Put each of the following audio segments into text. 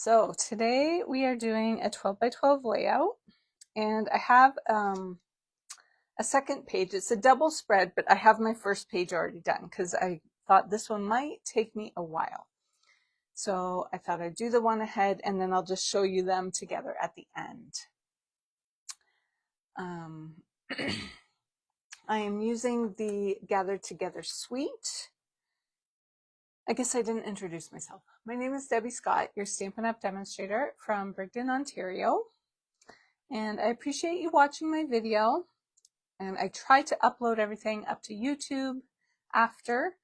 So today we are doing a 12 by 12 layout, and I have a second page. It's a double spread, but I have my first page already done because I thought this one might take me a while. So I thought I'd do the one ahead and then I'll just show you them together at the end. I am using the Gather Together suite. I guess I didn't introduce myself. My name is Debbie Scott, your Stampin' Up! Demonstrator from Brigden, Ontario. And I appreciate you watching my video. And I try to upload everything up to YouTube after.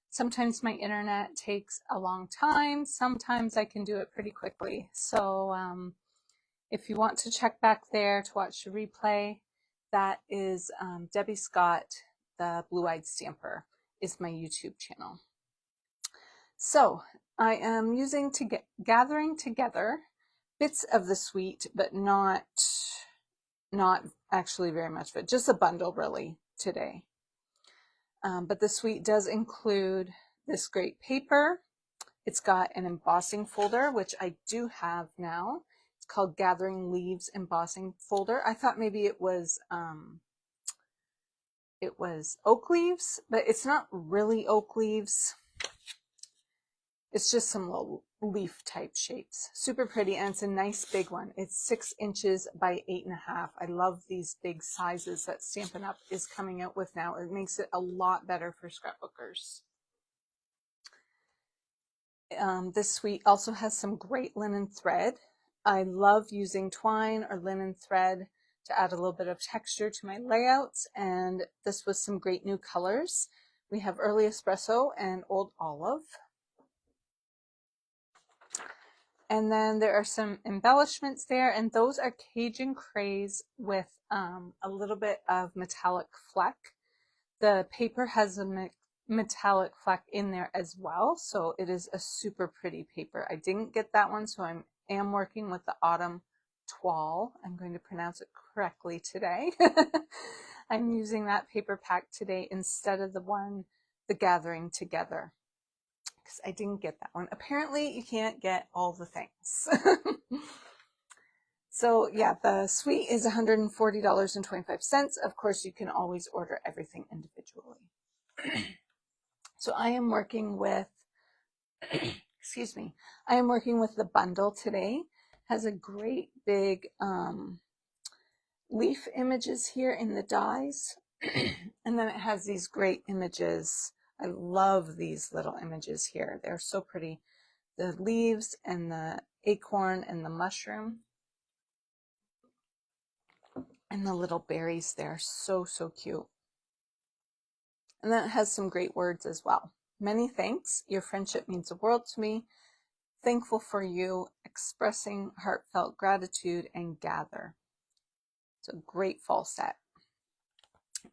Sometimes my internet takes a long time. Sometimes I can do it pretty quickly. So if you want to check back there to watch the replay, that is Debbie Scott, the Blue-Eyed Stamper, is my YouTube channel. So I am gathering together bits of the suite, but not actually very much of it, just a bundle really today. But the suite does include this great paper. It's got an embossing folder, which I do have now. It's called Gathering Leaves Embossing Folder. I thought maybe it was oak leaves, but it's not really oak leaves. It's just some little leaf type shapes. Super pretty, and it's a nice big one. It's 6 inches by 8.5. I love these big sizes that Stampin' Up! Is coming out with now. It makes it a lot better for scrapbookers. This suite also has some great linen thread. I love using twine or linen thread to add a little bit of texture to my layouts, and this was some great new colors. We have Early Espresso and Old Olive. And then there are some embellishments there, and those are Cajun craze with a little bit of metallic fleck. The paper has a metallic fleck in there as well, so it is a super pretty paper. I didn't get that one, so I am working with the Autumn Toile. I'm going to pronounce it correctly today. I'm using that paper pack today instead of the Gathering Together. I didn't get that one. Apparently you can't get all the things. So yeah, the suite is $140.25. Of course, you can always order everything individually. So I am working with, excuse me, I am working with the bundle today. It has a great big leaf images here in the dies. And then it has these great images. I love these little images here. They're so pretty. The leaves and the acorn and the mushroom and the little berries there. So, so cute. And then it has some great words as well. Many thanks. Your friendship means the world to me. Thankful for you. Expressing heartfelt gratitude and gather. It's a great fall set.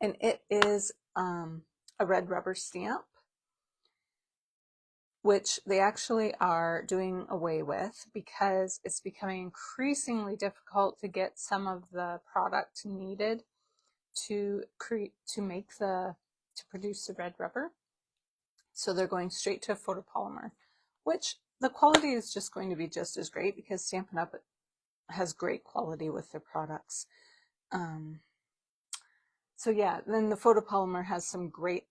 And it is a red rubber stamp, which they actually are doing away with because it's becoming increasingly difficult to get some of the product needed to produce the red rubber. So they're going straight to photopolymer, which the quality is just going to be just as great because Stampin' Up! Has great quality with their products. So yeah, then the photopolymer has some great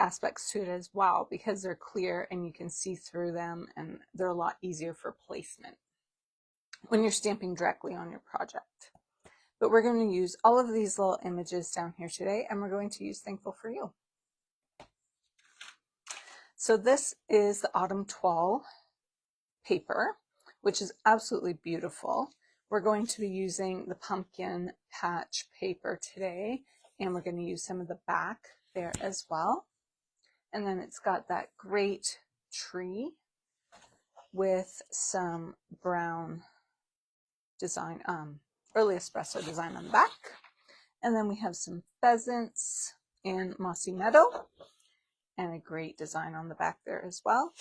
aspects to it as well because they're clear and you can see through them, and they're a lot easier for placement when you're stamping directly on your project. But we're going to use all of these little images down here today, and we're going to use Thankful for You. So this is the Autumn Toile paper, which is absolutely beautiful. We're going to be using the pumpkin patch paper today, and we're going to use some of the back there as well. And then it's got that great tree with some brown design, Early Espresso design on the back. And then we have some pheasants in Mossy Meadow and a great design on the back there as well.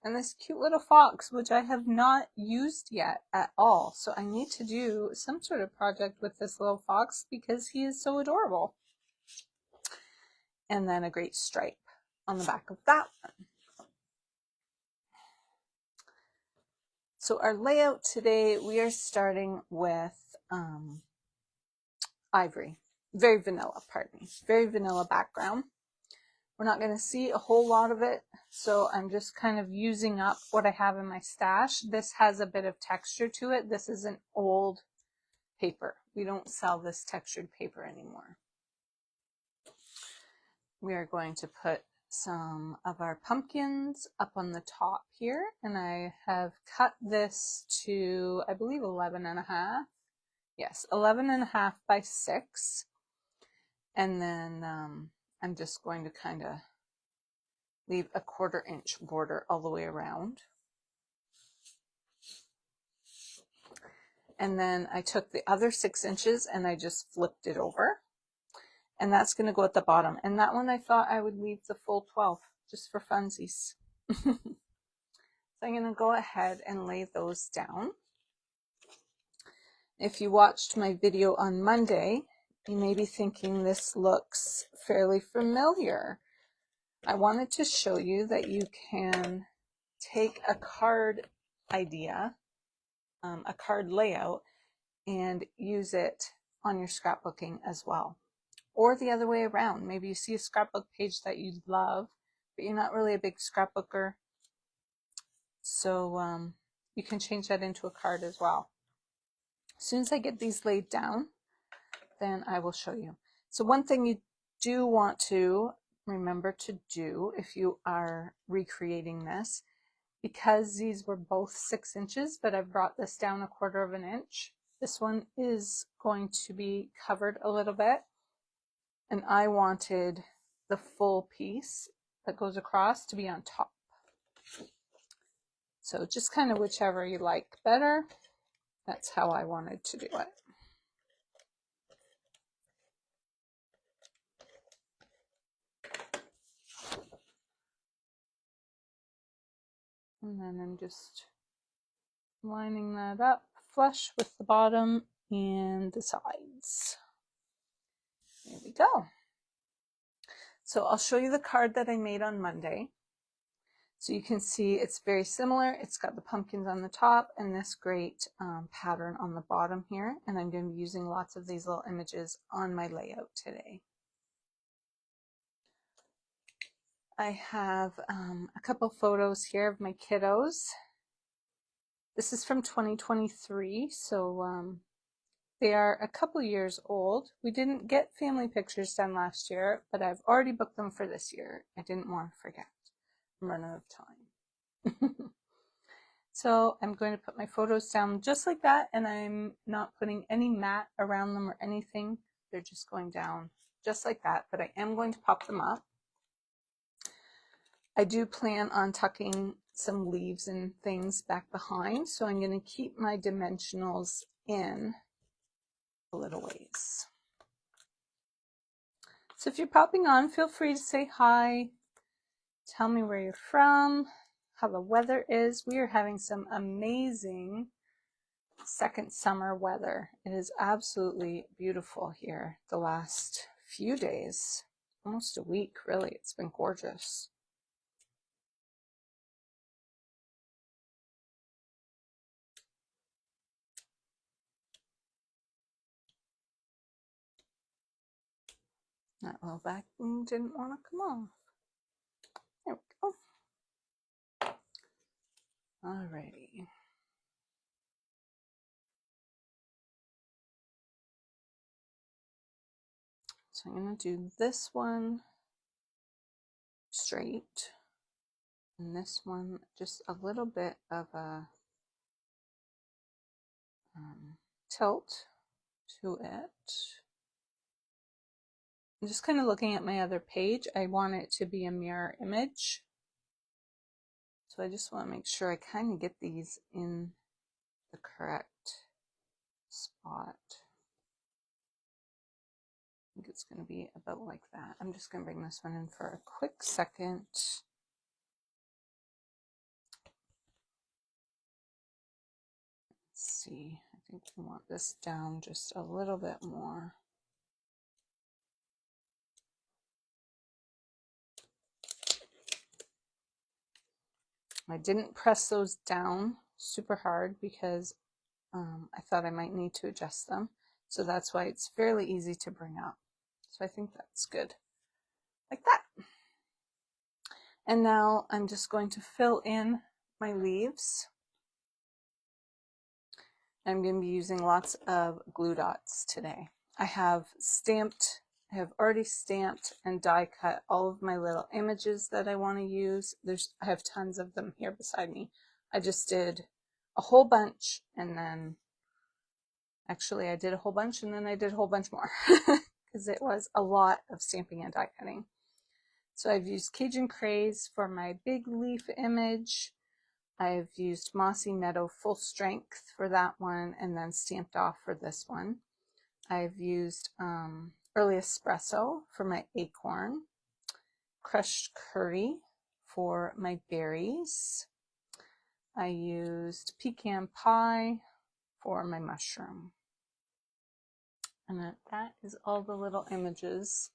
And this cute little fox, which I have not used yet at all. So I need to do some sort of project with this little fox because he is so adorable. And then a great stripe on the back of that one. So our layout today, we are starting with ivory. Very vanilla, pardon me. Very vanilla background. We're not going to see a whole lot of it, so I'm just kind of using up what I have in my stash. This has a bit of texture to it. This is an old paper. We don't sell this textured paper anymore. We are going to put some of our pumpkins up on the top here, and I have cut this to, I believe, 11.5. Yes, 11.5 by 6. And then I'm just going to kind of leave a 1/4 inch border all the way around. And then I took the other 6 inches and I just flipped it over. And that's going to go at the bottom. And that one I thought I would leave the full 12 just for funsies. So I'm going to go ahead and lay those down. If you watched my video on Monday, you may be thinking this looks fairly familiar. I wanted to show you that you can take a card idea, a card layout, and use it on your scrapbooking as well. Or the other way around. Maybe you see a scrapbook page that you love, but you're not really a big scrapbooker. So you can change that into a card as well. As soon as I get these laid down, then I will show you. So one thing you do want to remember to do if you are recreating this, because these were both 6 inches, but I've brought this down 1/4 inch. This one is going to be covered a little bit, and I wanted the full piece that goes across to be on top. So just kind of whichever you like better. That's how I wanted to do it. And then I'm just lining that up flush with the bottom and the sides. There we go. So I'll show you the card that I made on Monday. So you can see it's very similar. It's got the pumpkins on the top and this great pattern on the bottom here. And I'm going to be using lots of these little images on my layout today. I have a couple photos here of my kiddos. This is from 2023, so they are a couple years old. We didn't get family pictures done last year, but I've already booked them for this year. I didn't want to forget. I'm running out of time. So I'm going to put my photos down just like that, and I'm not putting any mat around them or anything. They're just going down just like that, but I am going to pop them up. I do plan on tucking some leaves and things back behind, so I'm going to keep my dimensionals in a little ways. So if you're popping on, feel free to say hi, tell me where you're from, how the weather is. We are having some amazing second summer weather. It is absolutely beautiful here the last few days, almost a week really. It's been gorgeous. That little backing didn't want to come off. There we go. Alrighty. So I'm going to do this one straight, and this one just a little bit of a tilt to it. I'm just kind of looking at my other page. I want it to be a mirror image. So I just want to make sure I kind of get these in the correct spot. I think it's going to be about like that. I'm just going to bring this one in for a quick second. Let's see, I think we want this down just a little bit more. I didn't press those down super hard because I thought I might need to adjust them. So that's why it's fairly easy to bring up. So I think that's good. Like that. And now I'm just going to fill in my leaves. I'm going to be using lots of glue dots today. I have already stamped and die cut all of my little images that I want to use. I have tons of them here beside me. I just did a whole bunch, and then actually I did a whole bunch, and then I did a whole bunch more because it was a lot of stamping and die cutting. So I've used Cajun Craze for my big leaf image. I've used Mossy Meadow Full Strength for that one, and then Stamped Off for this one. I've used Early Espresso for my acorn, Crushed Curry for my berries. I used Pecan Pie for my mushroom. And that is all the little images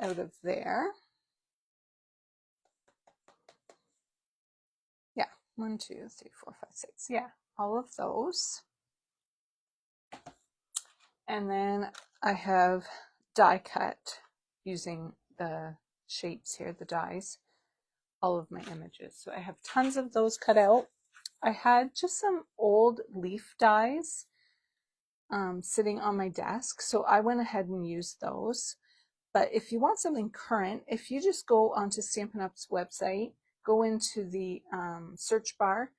out of there. Yeah, 1, 2, 3, 4, 5, 6. Yeah, all of those. And then I have die cut using the shapes here, the dies, all of my images. So I have tons of those cut out. I had just some old leaf dies sitting on my desk, so I went ahead and used those. But if you want something current, if you just go onto Stampin' Up's website, go into the search bar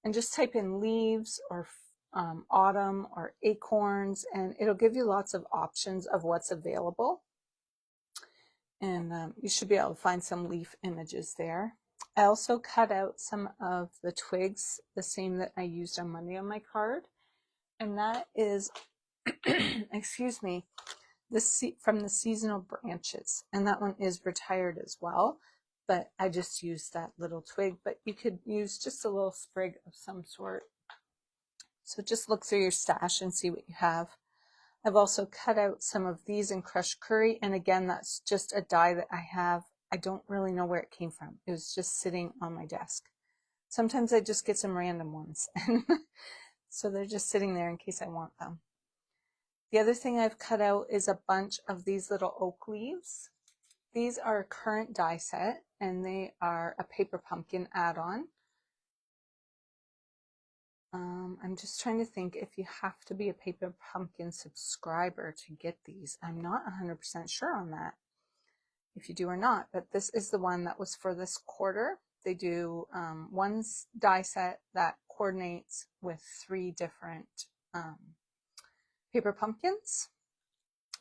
and just type in leaves or autumn or acorns, and it'll give you lots of options of what's available. And you should be able to find some leaf images there. I also cut out some of the twigs, the same that I used on Monday on my card. And that is, excuse me, from the seasonal branches. And that one is retired as well. But I just used that little twig. But you could use just a little sprig of some sort. So just look through your stash and see what you have. I've also cut out some of these in Crushed Curry. And again, that's just a die that I have. I don't really know where it came from. It was just sitting on my desk. Sometimes I just get some random ones. So they're just sitting there in case I want them. The other thing I've cut out is a bunch of these little oak leaves. These are a current die set, and they are a paper pumpkin add-on. I'm just trying to think if you have to be a Paper Pumpkin subscriber to get these. I'm not 100% sure on that, if you do or not, but this is the one that was for this quarter. They do one die set that coordinates with 3 different paper pumpkins.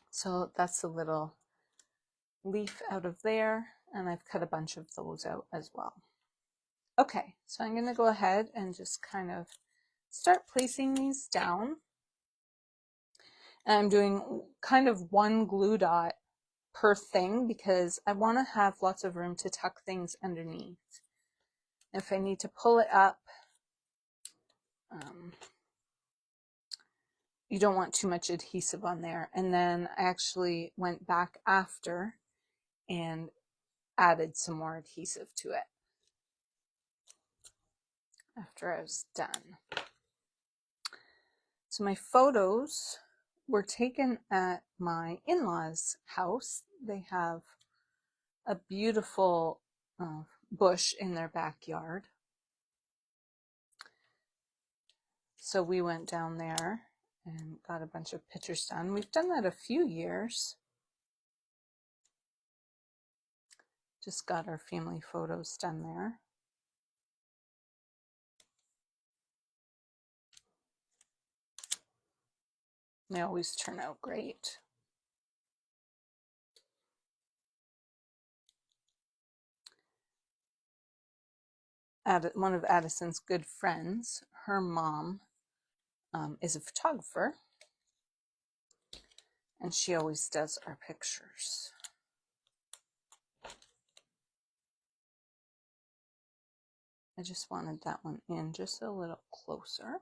So that's a little leaf out of there, and I've cut a bunch of those out as well. Okay, so I'm going to go ahead and just kind of start placing these down. And I'm doing kind of one glue dot per thing because I want to have lots of room to tuck things underneath. If I need to pull it up, you don't want too much adhesive on there. And then I actually went back after and added some more adhesive to it after I was done. So my photos were taken at my in-laws' house. They have a beautiful bush in their backyard. So we went down there and got a bunch of pictures done. We've done that a few years. Just got our family photos done there. They always turn out great. One of Addison's good friends, her mom is a photographer, and she always does our pictures. I just wanted that one in just a little closer.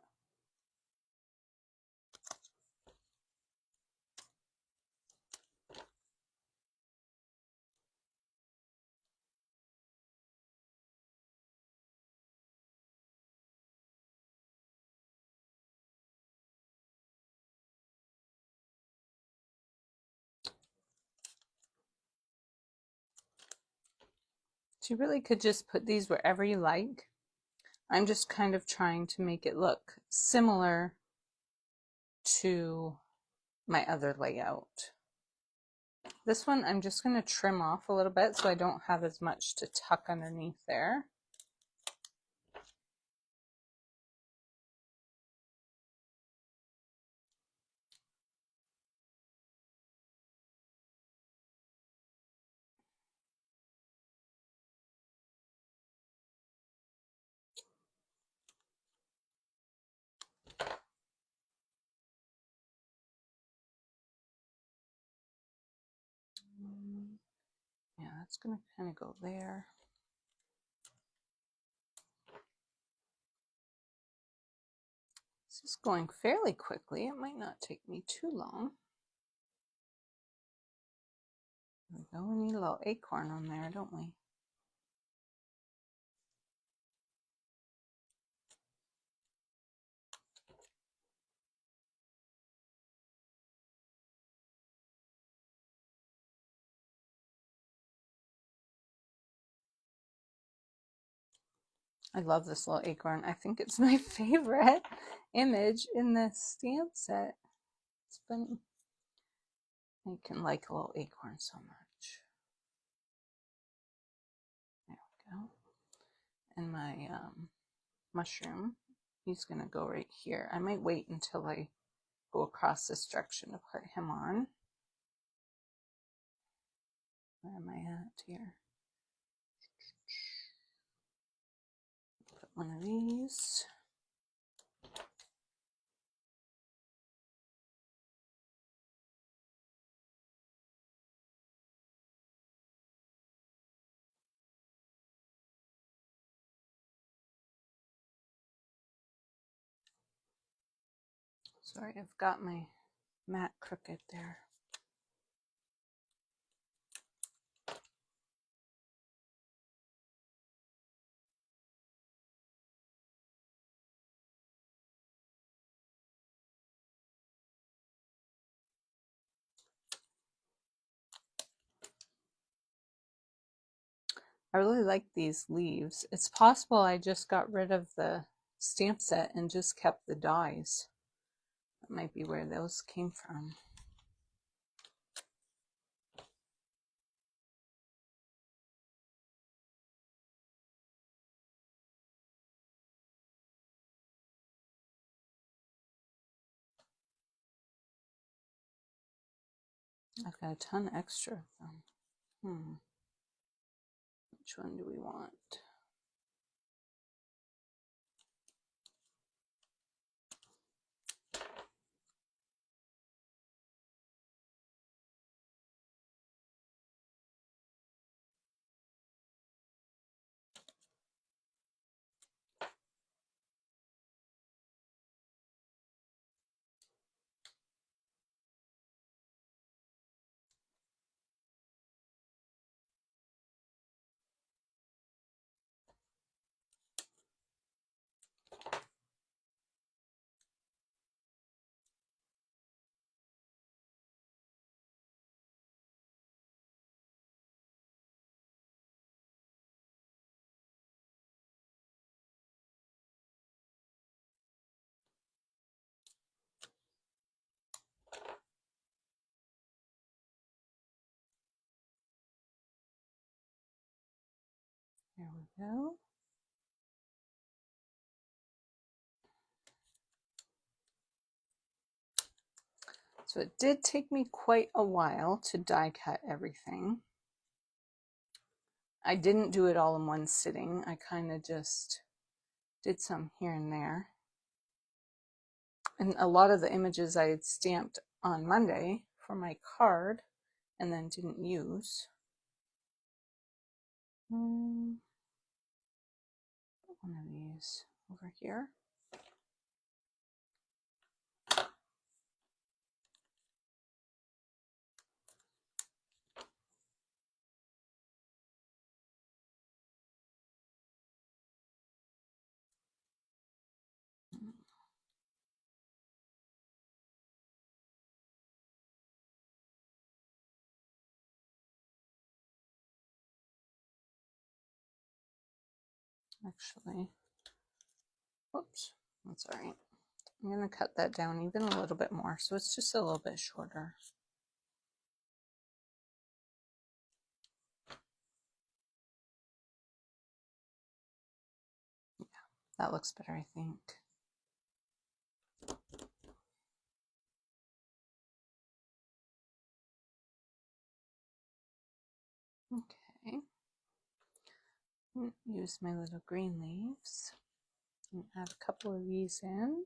So you really could just put these wherever you like. I'm just kind of trying to make it look similar to my other layout. This one I'm just going to trim off a little bit so I don't have as much to tuck underneath there. Yeah, that's going to kind of go there. This is going fairly quickly. It might not take me too long. There we go. We need a little acorn on there, don't we? I love this little acorn. I think it's my favorite image in this stamp set. It's funny. I can like a little acorn so much. There we go. And my mushroom, he's going to go right here. I might wait until I go across this direction to put him on. Where am I at here? Put one of these. Sorry, I've got my mat crooked there. I really like these leaves. It's possible I just got rid of the stamp set and just kept the dies. That might be where those came from. I've got a ton extra of them. Which one do we want? There we go. So it did take me quite a while to die cut everything. I didn't do it all in one sitting. I kind of just did some here and there. And a lot of the images I had stamped on Monday for my card and then didn't use. One of these over here. Actually, whoops, that's all right. I'm going to cut that down even a little bit more so it's just a little bit shorter. Yeah, that looks better, I think. Okay. Use my little green leaves and add a couple of these in.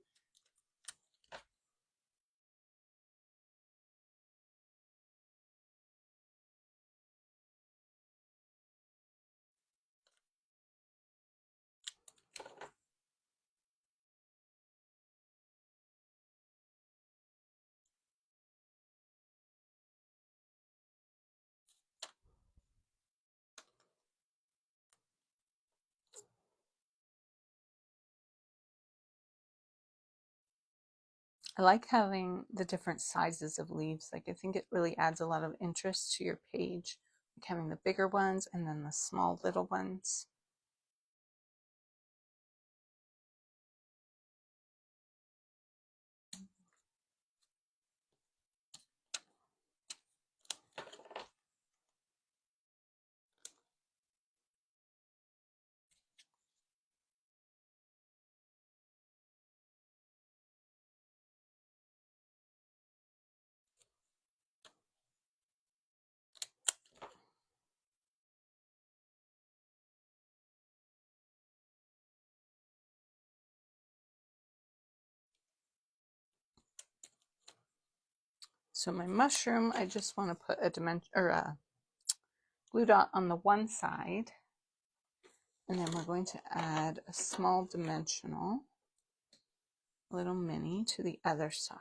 I like having the different sizes of leaves. Like I think it really adds a lot of interest to your page. Like having the bigger ones and then the small little ones. So my mushroom, I just want to put a dimension or a glue dot on the one side, and then we're going to add a small dimensional, little mini to the other side.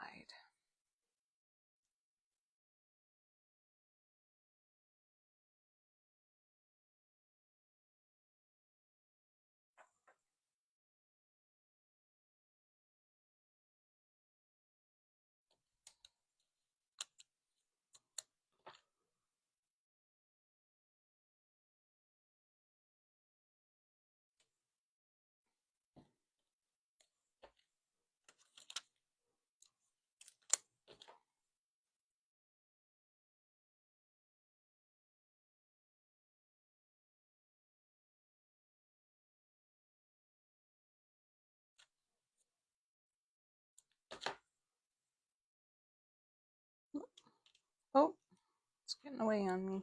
Oh, it's getting away on me.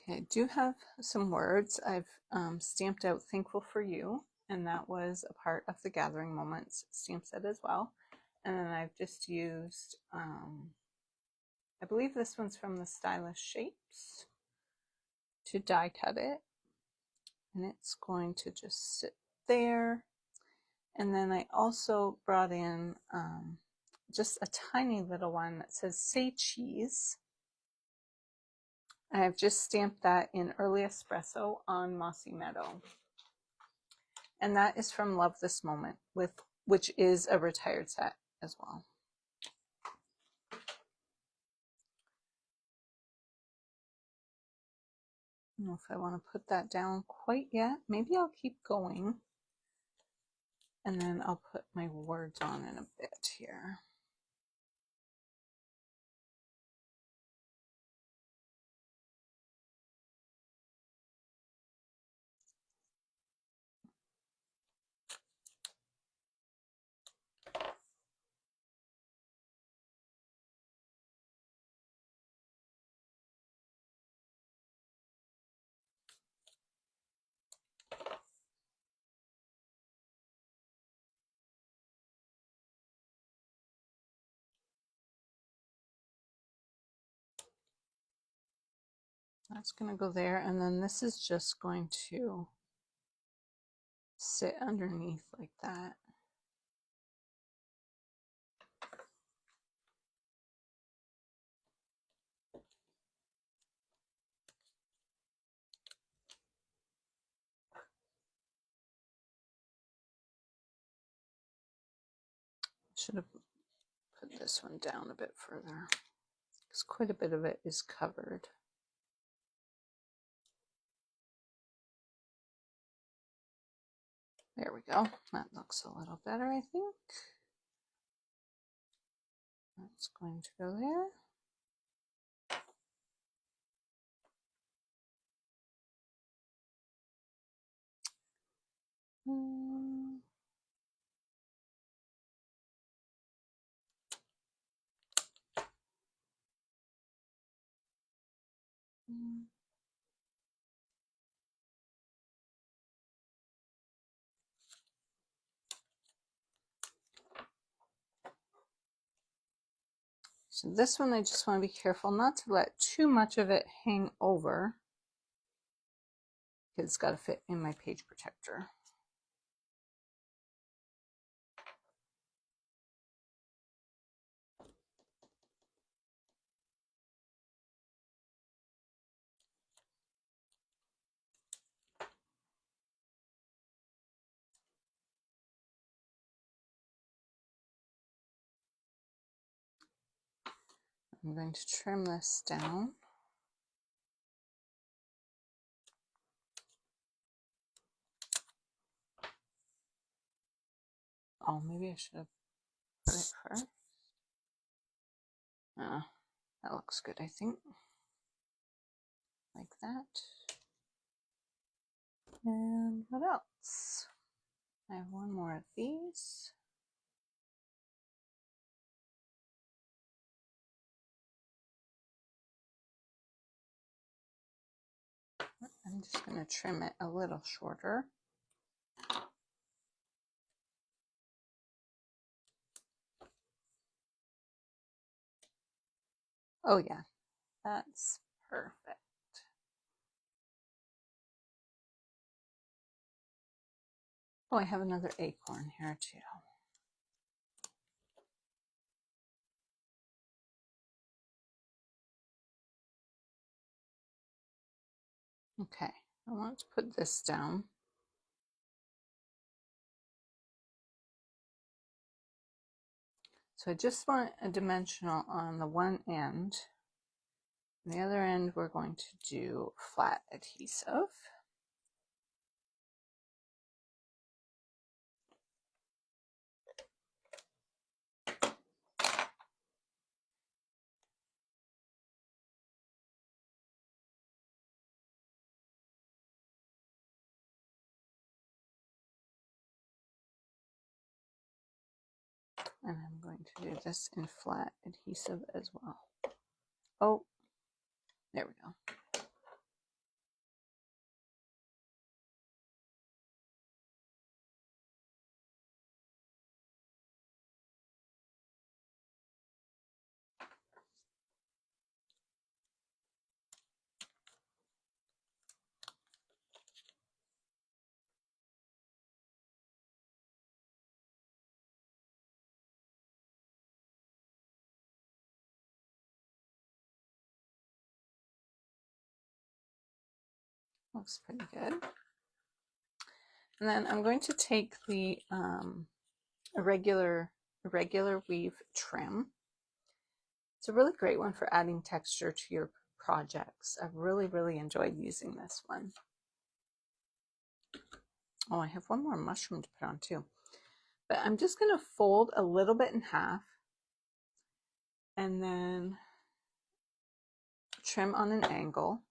Okay, I do have some words. I've stamped out thankful for you, and that was a part of the Gathering Moments stamp set as well. And then I've just used, I believe this one's from the Stylish Shapes, to die cut it. And it's going to just sit there. And then I also brought in just a tiny little one that says Say Cheese. I've just stamped that in Early Espresso on Mossy Meadow. And that is from Love This Moment, which is a retired set as well. I don't know if I want to put that down quite yet. Maybe I'll keep going. And then I'll put my words on in a bit here. That's going to go there, and then this is just going to sit underneath like that. should have put this one down a bit further because quite a bit of it is covered. There we go. That looks a little better, I think. That's going to go there. So this one I just want to be careful not to let too much of it hang over because it's got to fit in my page protector. I'm going to trim this down. Oh, maybe I should have put it first. That looks good, I think. Like that. And what else? I have one more of these. I'm just going to trim it a little shorter. Oh yeah, that's perfect. Oh, I have another acorn here too. Okay, I want to put this down. So I just want a dimensional on the one end. On the other end, we're going to do flat adhesive. And I'm going to do this in flat adhesive as well. Oh, there we go. Looks pretty good. And then I'm going to take the irregular weave trim. It's a really great one for adding texture to your projects. I've really enjoyed using this one. Oh, I have one more mushroom to put on too. But I'm just going to fold a little bit in half and then trim on an angle.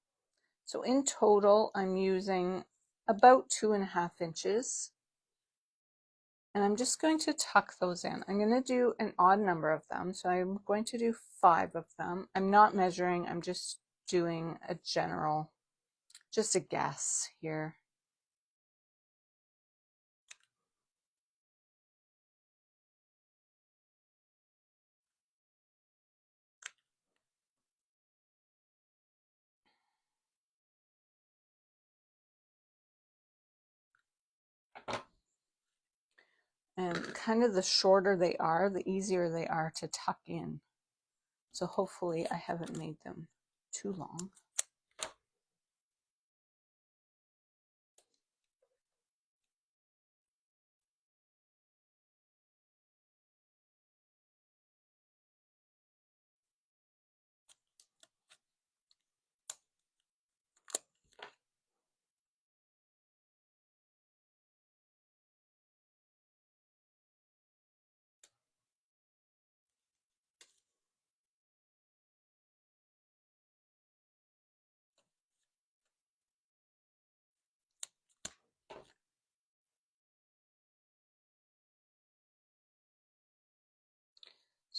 So in total, I'm using about 2.5 inches. And I'm just going to tuck those in. I'm going to do an odd number of them. So I'm going to do 5 of them. I'm not measuring, I'm just doing a general, just a guess here. And kind of the shorter they are, the easier they are to tuck in. So hopefully I haven't made them too long.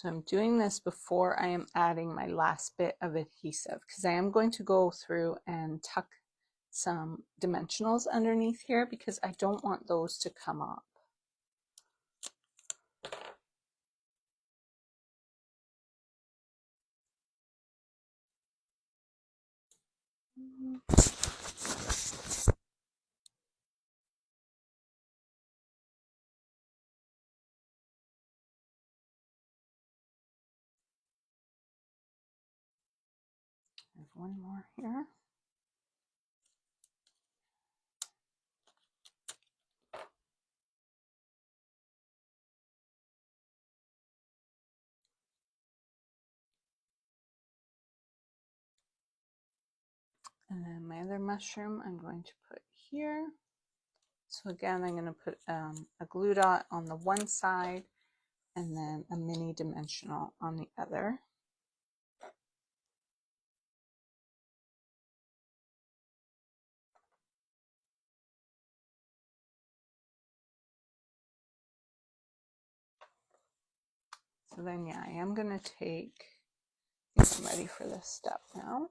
So I'm doing this before I am adding my last bit of adhesive, because I am going to go through and tuck some dimensionals underneath here because I don't want those to come up. I have one more here. And then my other mushroom I'm going to put here. So again, I'm going to put a glue dot on the one side and then a mini dimensional on the other. So then, yeah, I am going to take, I think I'm ready for this step now.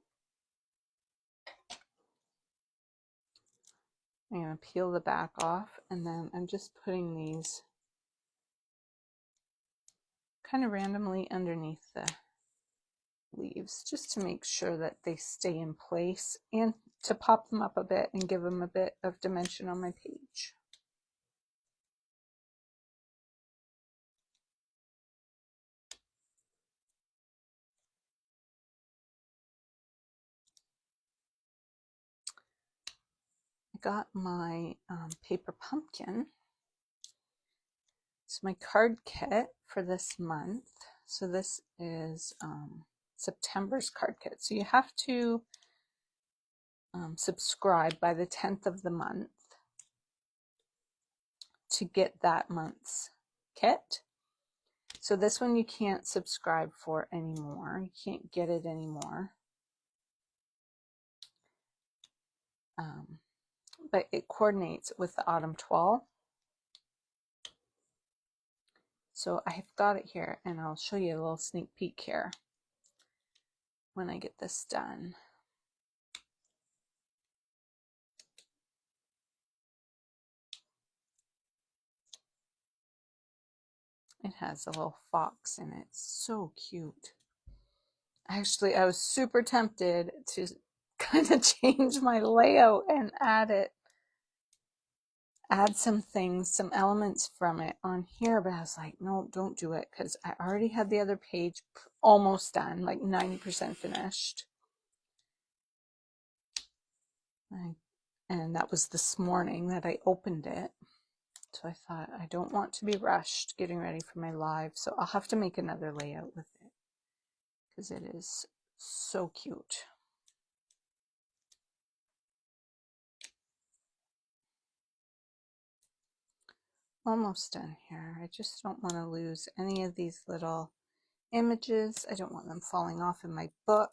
I'm going to peel the back off, and then I'm just putting these kind of randomly underneath the leaves just to make sure that they stay in place and to pop them up a bit and give them a bit of dimension on my page. I got my paper pumpkin. It's my card kit for this month. So this is September's card kit. So you have to subscribe by the 10th of the month to get that month's kit. So this one you can't subscribe for anymore. You can't get it anymore. But it coordinates with the Autumn Toile. So I have got it here, and I'll show you a little sneak peek here when I get this done. It has a little fox in it. So cute. Actually, I was super tempted to kind of change my layout and add some things, some elements from it on here, but I was like, no, don't do it, because I already had the other page almost done, like 90% finished. And that was this morning that I opened it. So I thought, I don't want to be rushed getting ready for my live, so I'll have to make another layout with it because it is so cute. Almost done here. I just don't want to lose any of these little images. I don't want them falling off in my book.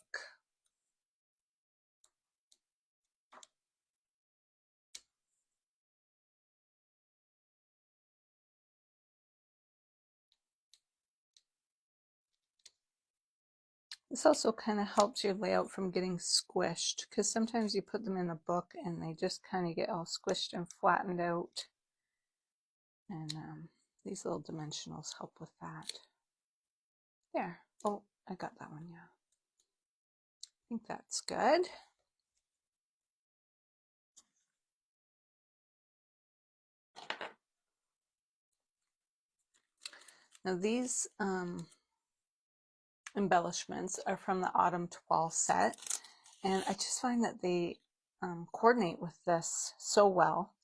This also kind of helps your layout from getting squished, because sometimes you put them in a book and they just kind of get all squished and flattened out. And these little dimensionals help with that. There. Oh, I got that one, yeah. I think that's good. Now these embellishments are from the Autumn Toile set, and I just find that they coordinate with this so well.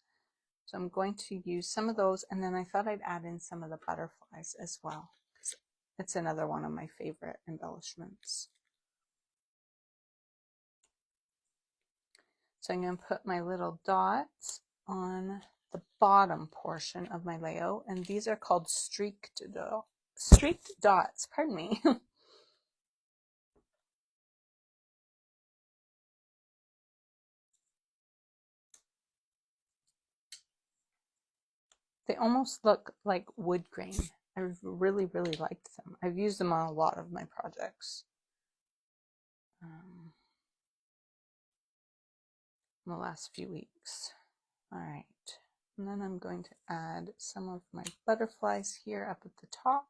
So I'm going to use some of those, and then I thought I'd add in some of the butterflies as well, because it's another one of my favorite embellishments. So I'm going to put my little dots on the bottom portion of my layout, and these are called streaked dots, pardon me. They almost look like wood grain. I've really, really liked them. I've used them on a lot of my projects in the last few weeks. All right, and then I'm going to add some of my butterflies here up at the top.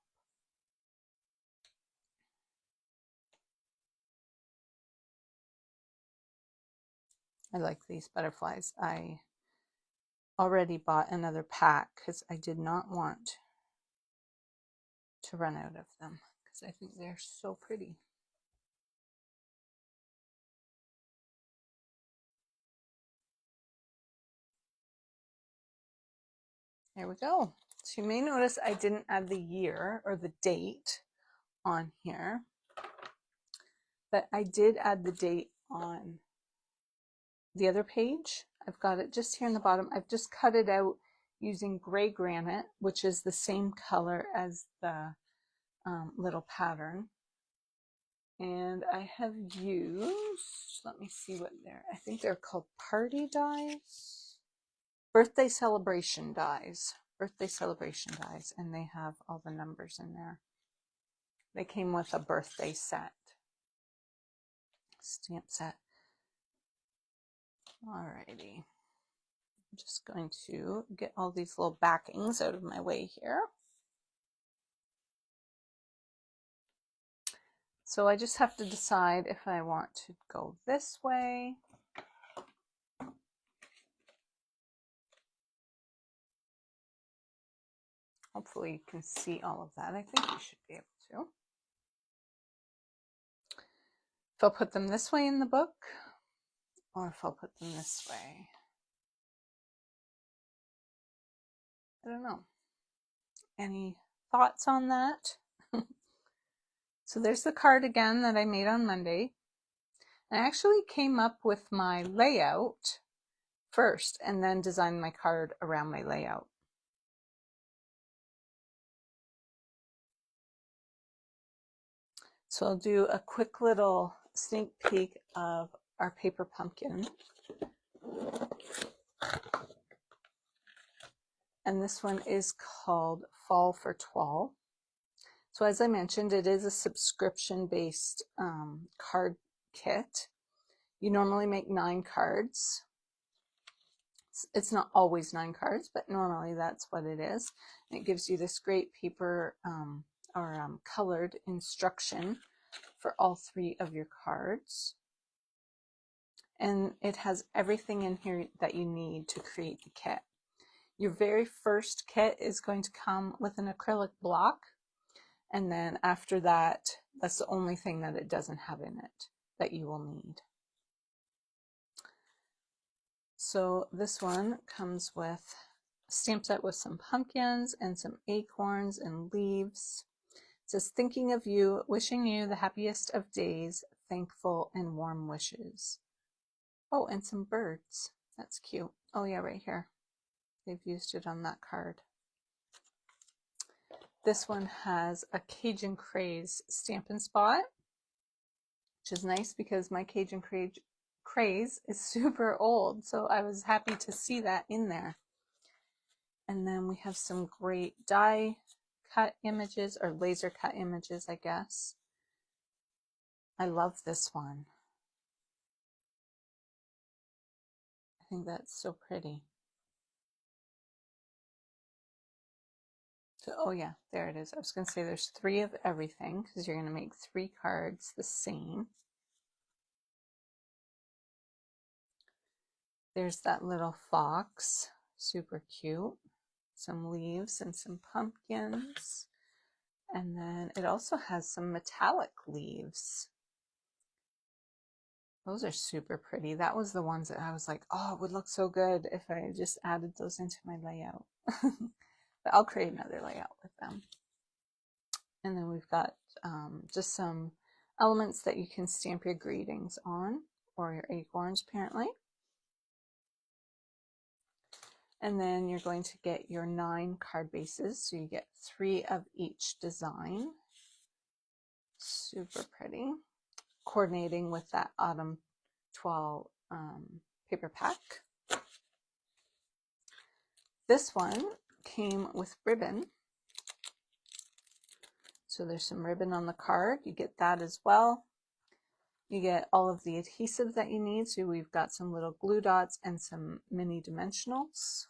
I like these butterflies. I already bought another pack because I did not want to run out of them because I think they're so pretty. There we go. So you may notice I didn't add the year or the date on here, but I did add the date on the other page. I've got it just here in the bottom. I've just cut it out using gray granite, which is the same color as the little pattern. And I have used, let me see what I think they're called party dies, birthday celebration dies, and they have all the numbers in there. They came with a birthday set, stamp set. Alrighty, I'm just going to get all these little backings out of my way here. So I just have to decide if I want to go this way Hopefully you can see all of that. I think you should be able to. If I'll put them this way in the book, or if I'll put them this way. I don't know. Any thoughts on that? So there's the card again that I made on Monday. I actually came up with my layout first and then designed my card around my layout. So I'll do a quick little sneak peek of our paper pumpkin. And this one is called Fall for Toile. So as I mentioned, it is a subscription-based card kit. You normally make 9 cards. It's not always 9 cards, but normally that's what it is. And it gives you this great paper colored instruction for all 3 of your cards. And it has everything in here that you need to create the kit. Your very first kit is going to come with an acrylic block. And then after that, that's the only thing that it doesn't have in it that you will need. So this one comes with a stamp set with some pumpkins and some acorns and leaves. It says, thinking of you, wishing you the happiest of days, thankful and warm wishes. Oh, and some birds. That's cute. Oh yeah, right here. They've used it on that card. This one has a Cajun Craze Stampin' Spot, which is nice because my Cajun Craze is super old, so I was happy to see that in there. And then we have some great die cut images, or laser cut images, I guess. I love this one. I think that's so pretty. So, oh yeah, there it is. I was going to say there's 3 of everything because you're going to make 3 cards the same. There's that little fox, super cute. Some leaves and some pumpkins. And then it also has some metallic leaves. Those are super pretty. That was the ones that I was like, oh, it would look so good if I just added those into my layout. But I'll create another layout with them. And then we've got just some elements that you can stamp your greetings on, or your acorns apparently. And then you're going to get your 9 card bases. So you get 3 of each design. Super pretty. Coordinating with that Autumn Toile paper pack. This one came with ribbon. So there's some ribbon on the card. You get that as well. You get all of the adhesive that you need. So we've got some little glue dots and some mini dimensionals.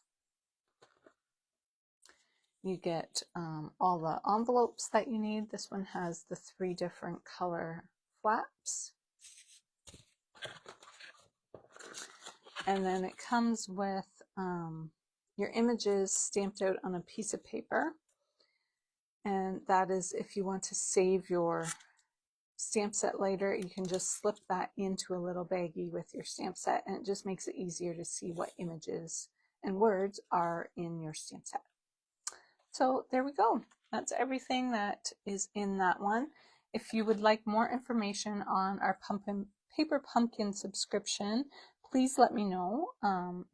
You get all the envelopes that you need. This one has the 3 different color flaps. And then it comes with your images stamped out on a piece of paper. And that is if you want to save your stamp set later, you can just slip that into a little baggie with your stamp set, and it just makes it easier to see what images and words are in your stamp set. So there we go. That's everything that is in that one. If you would like more information on our paper pumpkin subscription, please let me know.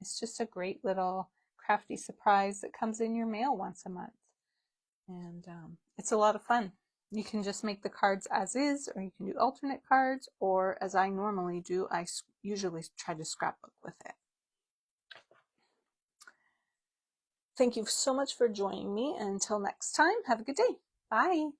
It's just a great little crafty surprise that comes in your mail once a month. And it's a lot of fun. You can just make the cards as is, or you can do alternate cards, or as I normally do, I usually try to scrapbook with it. Thank you so much for joining me, and until next time, have a good day. Bye.